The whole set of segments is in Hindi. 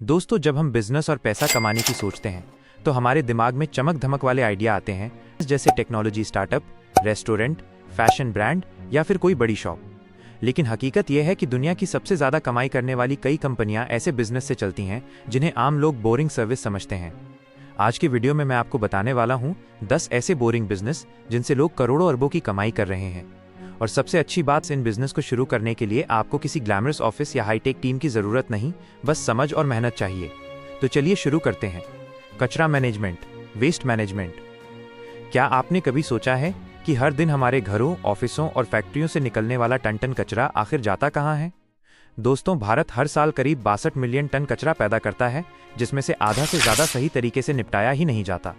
दोस्तों, जब हम बिजनेस और पैसा कमाने की सोचते हैं तो हमारे दिमाग में चमक धमक वाले आइडिया आते हैं, जैसे technology startup, restaurant, fashion brand या फिर कोई बड़ी शॉप। लेकिन हकीकत यह है कि दुनिया की सबसे ज्यादा कमाई करने वाली कई कंपनियां ऐसे बिजनेस से चलती हैं जिन्हें आम लोग बोरिंग सर्विस समझते हैं। आज की वीडियो में मैं आपको बताने वाला हूं 10 ऐसे बोरिंग बिजनेस जिनसे लोग करोड़ों अरबों की कमाई कर रहे हैं। और सबसे अच्छी बात, इन बिजनेस को शुरू करने के लिए आपको किसी ग्लैमरस ऑफिस या हाईटेक टीम की जरूरत नहीं, बस समझ और मेहनत चाहिए। तो चलिए शुरू करते हैं। कचरा मैनेजमेंट, वेस्ट मैनेजमेंट। क्या आपने कभी सोचा है कि हर दिन हमारे घरों, ऑफिसों और फैक्ट्रियों से निकलने वाला टन टन कचरा आखिर जाता कहाँ है? दोस्तों, भारत हर साल करीब 62 मिलियन टन कचरा पैदा करता है, जिसमें से आधा से ज्यादा सही तरीके से निपटाया ही नहीं जाता।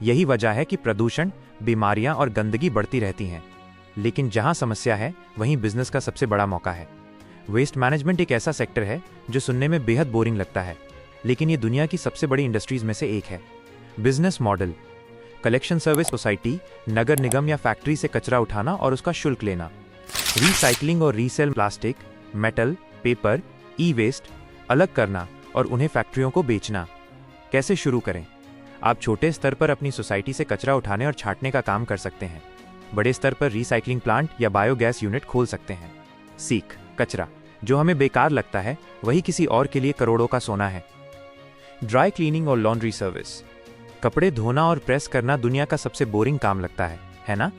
यही वजह है कि प्रदूषण, बीमारियां और गंदगी बढ़ती रहती हैं। लेकिन जहां समस्या है, वहीं बिजनेस का सबसे बड़ा मौका है। वेस्ट मैनेजमेंट एक ऐसा सेक्टर है जो सुनने में बेहद बोरिंग लगता है, लेकिन ये दुनिया की सबसे बड़ी इंडस्ट्रीज में से एक है। Business model: collection service society, नगर निगम या फैक्ट्री से कचरा उठाना और उसका शुल्क लेना। रिसाइकलिंग और रीसेल प्लास्टिक, मेटल, पेपर, ई वेस्ट अलग करना और उन्हें फैक्ट्रियों को बेचना। कैसे शुरू करें? आप छोटे स्तर पर अपनी सोसाइटी से कचरा उठाने और छांटने का काम कर सकते हैं। बड़े स्तर पर रिसाइकलिंग प्लांट या बायोगैस यूनिट खोल सकते हैं। सीख: कचरा जो हमें बेकार लगता है वही किसी और के लिए करोड़ों का सोना है। ड्राई क्लीनिंग और लॉन्ड्री सर्विस। कपड़े धोना और प्रेस करना दुनिया का सबसे बोरिंग काम लगता है ना?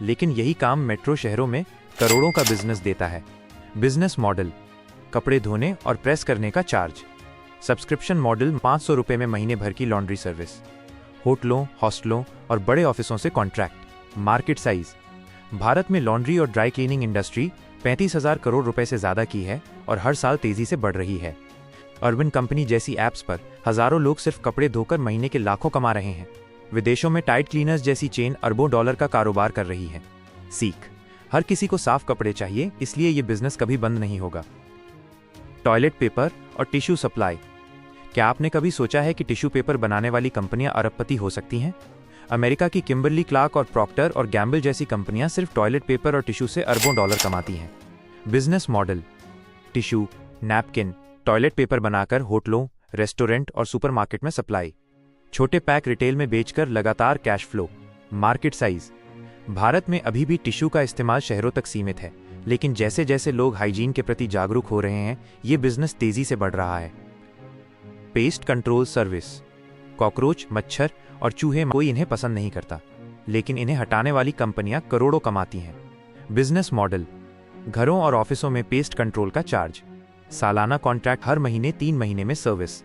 लेकिन यही काम मेट्रो शहरों में करोड़ों का बिजनेस देता है। बिजनेस मॉडल: कपड़े धोने और प्रेस करने का चार्ज। सब्सक्रिप्शन मॉडल: 500 रुपये में महीने भर की लॉन्ड्री सर्विस। होटलों, हॉस्टलों और बड़े ऑफिसों से कॉन्ट्रैक्ट। मार्केट साइज: भारत में लॉन्ड्री और ड्राई क्लीनिंग इंडस्ट्री 35,000 करोड़ रुपए से ज्यादा की है और हर साल तेजी से बढ़ रही है। अर्बन कंपनी जैसी ऐप्स पर हजारों लोग सिर्फ कपड़े धोकर महीने के लाखों कमा रहे हैं। विदेशों में टाइड क्लीनर्स जैसी चेन अरबों डॉलर का कारोबार कर रही है। सीख: हर किसी को साफ कपड़े चाहिए, इसलिए ये बिजनेस कभी बंद नहीं होगा। टॉयलेट पेपर और टिश्यू सप्लाई। क्या आपने कभी सोचा है कि टिश्यू पेपर बनाने वाली कंपनियां अरबपति हो सकती हैं? अमेरिका की किम्बर्ली क्लार्क और प्रॉक्टर और गैम्बल जैसी कंपनियां सिर्फ टॉयलेट पेपर और टिश्यू से अरबों डॉलर कमाती हैं। Business model: tissue, napkin, toilet paper बनाकर होटलों, रेस्टोरेंट और सुपरमार्केट में सप्लाई। छोटे पैक रिटेल में बेचकर लगातार cash flow. Market size: Bharat में अभी भी टिश्यू का इस्तेमाल शहरों तक सीमित है, लेकिन जैसे जैसे लोग हाइजीन के प्रति जागरूक हो रहे हैं, ये बिजनेस तेजी से बढ़ रहा है। Pest control service. कॉकरोच, मच्छर और चूहे, कोई इन्हें पसंद नहीं करता, लेकिन इन्हें हटाने वाली कंपनियां करोड़ों कमाती हैं। बिजनेस मॉडल: घरों और ऑफिसों में पेस्ट कंट्रोल का चार्ज। सालाना कॉन्ट्रैक्ट, हर महीने 3 महीने में सर्विस।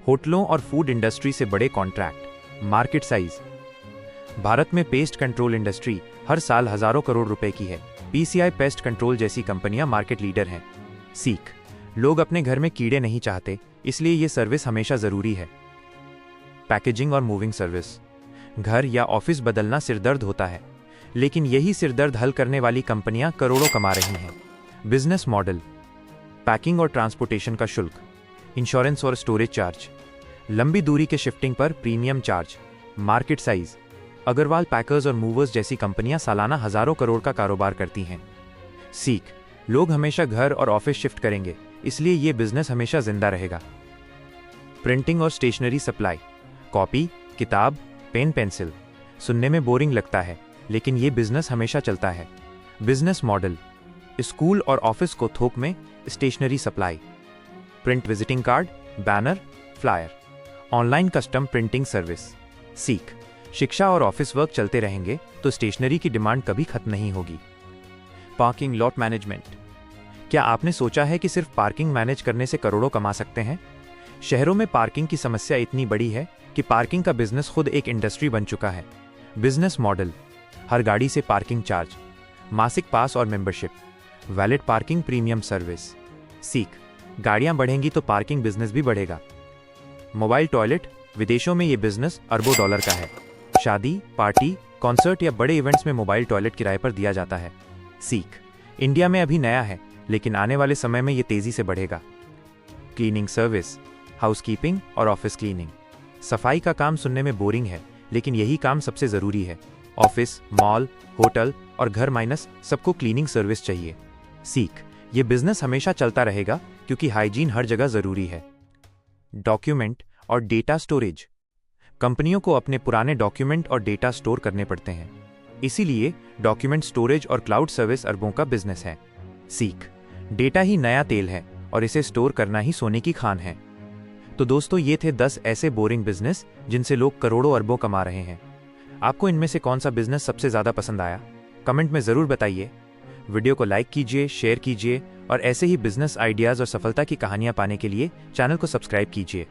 होटलों और फूड इंडस्ट्री से बड़े कॉन्ट्रैक्ट। मार्केट साइज: भारत में पेस्ट कंट्रोल इंडस्ट्री हर साल हजारों करोड़ रुपए की है। पीसीआई पेस्ट कंट्रोल जैसी कंपनियां मार्केट लीडर हैं। सीख: लोग अपने घर में कीड़े नहीं चाहते, इसलिए ये सर्विस हमेशा जरूरी है। पैकेजिंग और मूविंग सर्विस। घर या ऑफिस बदलना सिरदर्द होता है, लेकिन यही सिरदर्द हल करने वाली कंपनियां करोड़ों कमा रही हैं। बिजनेस मॉडल: पैकिंग और ट्रांसपोर्टेशन का शुल्क, इंश्योरेंस और स्टोरेज चार्ज, लंबी दूरी के शिफ्टिंग पर premium charge. Market size: Agarwal packers और मूवर्स जैसी कंपनियां सालाना हजारों करोड़ का कारोबार करती हैं। सीख: लोग हमेशा घर और ऑफिस शिफ्ट करेंगे, इसलिए ये बिजनेस हमेशा जिंदा रहेगा। प्रिंटिंग और स्टेशनरी सप्लाई। कॉपी, किताब, पेन, पेंसिल। सुनने में बोरिंग लगता है, लेकिन ये बिजनेस हमेशा चलता है। बिजनेस मॉडल: स्कूल और ऑफिस को थोक में stationery supply. Print visiting card, banner, flyer. Online custom printing service. सीख: शिक्षा और ऑफिस वर्क चलते रहेंगे तो स्टेशनरी की डिमांड कभी खत्म नहीं होगी। Parking lot management. क्या आपने सोचा है कि सिर्फ पार्किंग मैनेज करने से करोड़ों कमा सकते हैं? शहरों में पार्किंग की समस्या इतनी बड़ी है कि पार्किंग का बिजनेस खुद एक इंडस्ट्री बन चुका है। बिजनेस मॉडल: हर गाड़ी से पार्किंग चार्ज, मासिक पास और membership. Valid parking premium service. सीख: गाड़ियां बढ़ेंगी तो पार्किंग बिजनेस भी बढ़ेगा। Mobile toilet. विदेशों में ये बिजनेस अरबों डॉलर का है। शादी, पार्टी, कॉन्सर्ट या बड़े इवेंट्स में मोबाइल टॉयलेट किराए पर दिया जाता है। सीख: इंडिया में अभी नया है, लेकिन आने वाले समय में ये तेजी से बढ़ेगा। क्लीनिंग सर्विस, हाउसकीपिंग और ऑफिस क्लीनिंग। सफाई का काम सुनने में बोरिंग है, लेकिन यही काम सबसे जरूरी है। ऑफिस, मॉल, होटल और घर माइनस सबको क्लीनिंग सर्विस चाहिए। सीख: ये बिजनेस हमेशा चलता रहेगा क्योंकि हाइजीन हर जगह जरूरी है। डॉक्यूमेंट और डेटा स्टोरेज। कंपनियों को अपने पुराने डॉक्यूमेंट और डेटा स्टोर करने पड़ते हैं, इसीलिए डॉक्यूमेंट स्टोरेज और क्लाउड सर्विस अरबों का बिजनेस है। सीख, डेटा ही नया तेल है और इसे स्टोर करना ही सोने की खान है। तो दोस्तों, ये थे 10 ऐसे बोरिंग बिजनेस जिनसे लोग करोड़ों अरबों कमा रहे हैं। आपको इनमें से कौन सा बिजनेस सबसे ज्यादा पसंद आया? कमेंट में जरूर बताइए। वीडियो को लाइक कीजिए, शेयर कीजिए और ऐसे ही बिजनेस आइडियाज और सफलता की कहानियां पाने के लिए चैनल को सब्सक्राइब कीजिए।